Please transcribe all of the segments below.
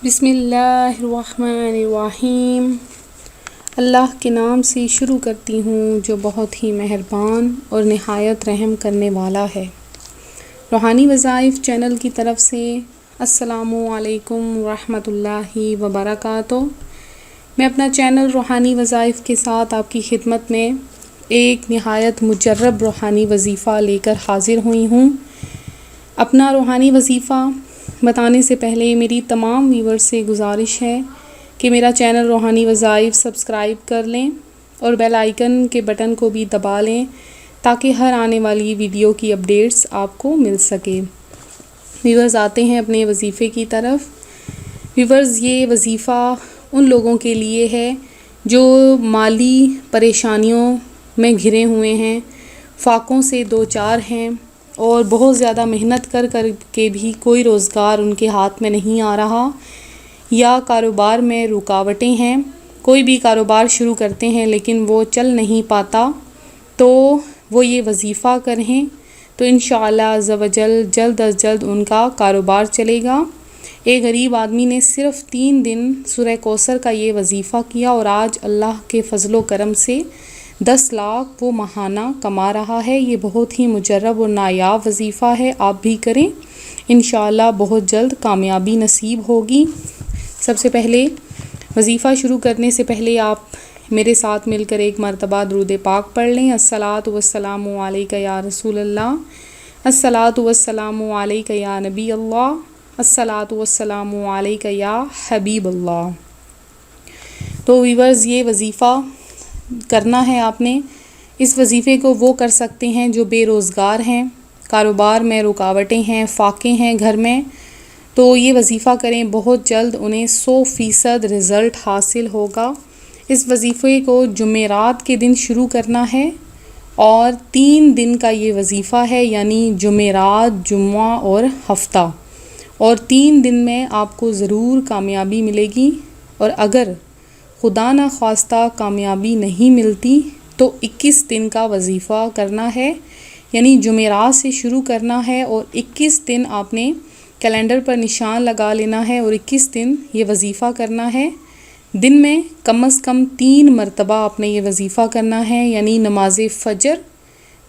بسم اللہ الرحمن الرحیم۔ اللہ کے نام سے شروع کرتی ہوں جو بہت ہی مہربان اور نہایت رحم کرنے والا ہے۔ روحانی وظائف چینل کی طرف سے السلام علیکم ورحمۃ اللہ وبرکاتہ۔ میں اپنا چینل روحانی وظائف کے ساتھ آپ کی خدمت میں ایک نہایت مجرب روحانی وظیفہ لے کر حاضر ہوئی ہوں۔ اپنا روحانی وظیفہ بتانے سے پہلے میری تمام ویورز سے گزارش ہے کہ میرا چینل روحانی وظائف سبسکرائب کر لیں اور بیل آئیکن کے بٹن کو بھی دبا لیں تاکہ ہر آنے والی ویڈیو کی اپڈیٹس آپ کو مل سکے۔ ویورز آتے ہیں اپنے وظیفے کی طرف۔ ویورز یہ وظیفہ ان لوگوں کے لیے ہے جو مالی پریشانیوں میں گھرے ہوئے ہیں، فاقوں سے دوچار ہیں اور بہت زیادہ محنت کر کے بھی کوئی روزگار ان کے ہاتھ میں نہیں آ رہا، یا کاروبار میں رکاوٹیں ہیں، کوئی بھی کاروبار شروع کرتے ہیں لیکن وہ چل نہیں پاتا، تو وہ یہ وظیفہ کریں تو انشاءاللہ عز و جل جلد از جلد ان کا کاروبار چلے گا۔ ایک غریب آدمی نے صرف 3 دن سورہ کوثر کا یہ وظیفہ کیا اور آج اللہ کے فضل و کرم سے 10 لاکھ وہ ماہانہ کما رہا ہے۔ یہ بہت ہی مجرب اور نایاب وظیفہ ہے، آپ بھی کریں، انشاءاللہ بہت جلد کامیابی نصیب ہوگی۔ سب سے پہلے وظیفہ شروع کرنے سے پہلے آپ میرے ساتھ مل کر ایک مرتبہ درود پاک پڑھ لیں۔ الصلاۃ والسلام علیک یا رسول اللہ، الصلاۃ والسلام علیک یا نبی اللہ، الصلاۃ والسلام علیک یا حبیب اللہ۔ تو ویورز یہ وظیفہ کرنا ہے آپ نے۔ اس وظیفے کو وہ کر سکتے ہیں جو بے روزگار ہیں، کاروبار میں رکاوٹیں ہیں، فاقے ہیں گھر میں، تو یہ وظیفہ کریں، بہت جلد انہیں 100% رزلٹ حاصل ہوگا۔ اس وظیفے کو جمعرات کے دن شروع کرنا ہے اور 3 دن کا یہ وظیفہ ہے، یعنی جمعرات، جمعہ اور ہفتہ، اور 3 دن میں آپ کو ضرور کامیابی ملے گی، اور اگر خدا نہ خواستہ کامیابی نہیں ملتی تو 21 دن کا وظیفہ کرنا ہے، یعنی جمعرات سے شروع کرنا ہے اور 21 دن آپ نے کیلنڈر پر نشان لگا لینا ہے اور 21 دن یہ وظیفہ کرنا ہے۔ دن میں کم از کم 3 مرتبہ آپ نے یہ وظیفہ کرنا ہے، یعنی نماز فجر،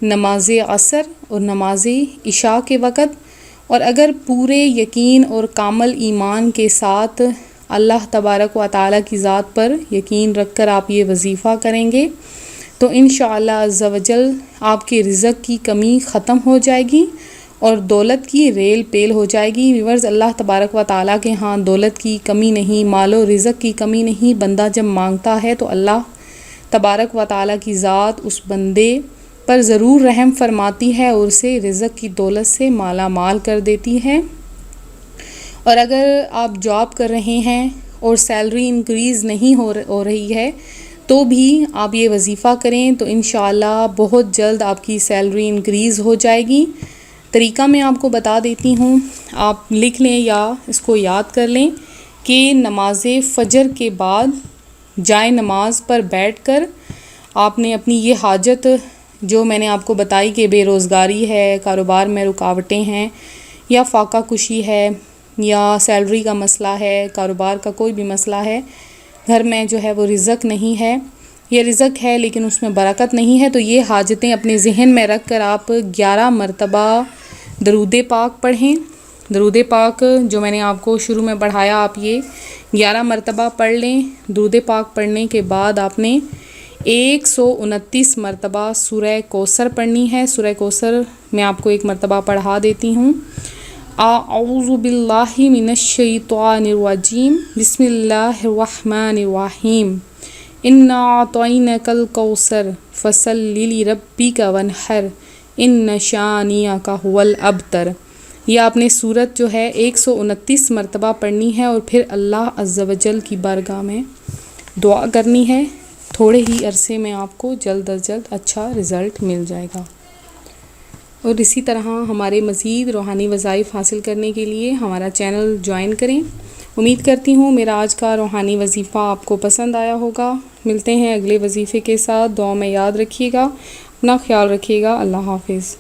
نماز عصر اور نماز عشاء کے وقت، اور اگر پورے یقین اور کامل ایمان کے ساتھ اللہ تبارک و تعالیٰ کی ذات پر یقین رکھ کر آپ یہ وظیفہ کریں گے تو انشاءاللہ عز و جل آپ کے رزق کی کمی ختم ہو جائے گی اور دولت کی ریل پیل ہو جائے گی۔ ویورز، اللہ تبارک و تعالیٰ کے ہاں دولت کی کمی نہیں، مال و رزق کی کمی نہیں۔ بندہ جب مانگتا ہے تو اللہ تبارک و تعالیٰ کی ذات اس بندے پر ضرور رحم فرماتی ہے اور اسے رزق کی دولت سے مالا مال کر دیتی ہے۔ اور اگر آپ جاب کر رہے ہیں اور سیلری انکریز نہیں ہو رہی ہے تو بھی آپ یہ وظیفہ کریں تو انشاءاللہ بہت جلد آپ کی سیلری انکریز ہو جائے گی۔ طریقہ میں آپ کو بتا دیتی ہوں، آپ لکھ لیں یا اس کو یاد کر لیں کہ نماز فجر کے بعد جائے نماز پر بیٹھ کر آپ نے اپنی یہ حاجت جو میں نے آپ کو بتائی کہ بے روزگاری ہے، کاروبار میں رکاوٹیں ہیں، یا فاقہ کشی ہے، یا سیلری کا مسئلہ ہے، کاروبار کا کوئی بھی مسئلہ ہے، گھر میں جو ہے وہ رزق نہیں ہے، یہ رزق ہے لیکن اس میں برکت نہیں ہے، تو یہ حاجتیں اپنے ذہن میں رکھ کر آپ 11 مرتبہ درود پاک پڑھیں۔ درود پاک جو میں نے آپ کو شروع میں پڑھایا، آپ یہ 11 مرتبہ پڑھ لیں۔ درود پاک پڑھنے کے بعد آپ نے 129 مرتبہ سورہ کوثر پڑھنی ہے۔ سورہ کوثر میں آپ کو ایک مرتبہ پڑھا دیتی ہوں۔ اعوذ باللہ من الشیطان الرجیم، بسم اللہ الرحمن الرحیم، انا اعطیناک الکوثر فصل لربک وانحر ان شانئک ھو الابتر۔ یہ آپ نے سورت جو ہے 129 مرتبہ پڑھنی ہے اور پھر اللہ عز و جل کی بارگاہ میں دعا کرنی ہے۔ تھوڑے ہی عرصے میں آپ کو جلد از جلد اچھا رزلٹ مل جائے گا۔ اور اسی طرح ہمارے مزید روحانی وظائف حاصل کرنے کے لیے ہمارا چینل جوائن کریں۔ امید کرتی ہوں میرا آج کا روحانی وظیفہ آپ کو پسند آیا ہوگا۔ ملتے ہیں اگلے وظیفے کے ساتھ، دعا میں یاد رکھیے گا، اپنا خیال رکھیے گا۔ اللہ حافظ۔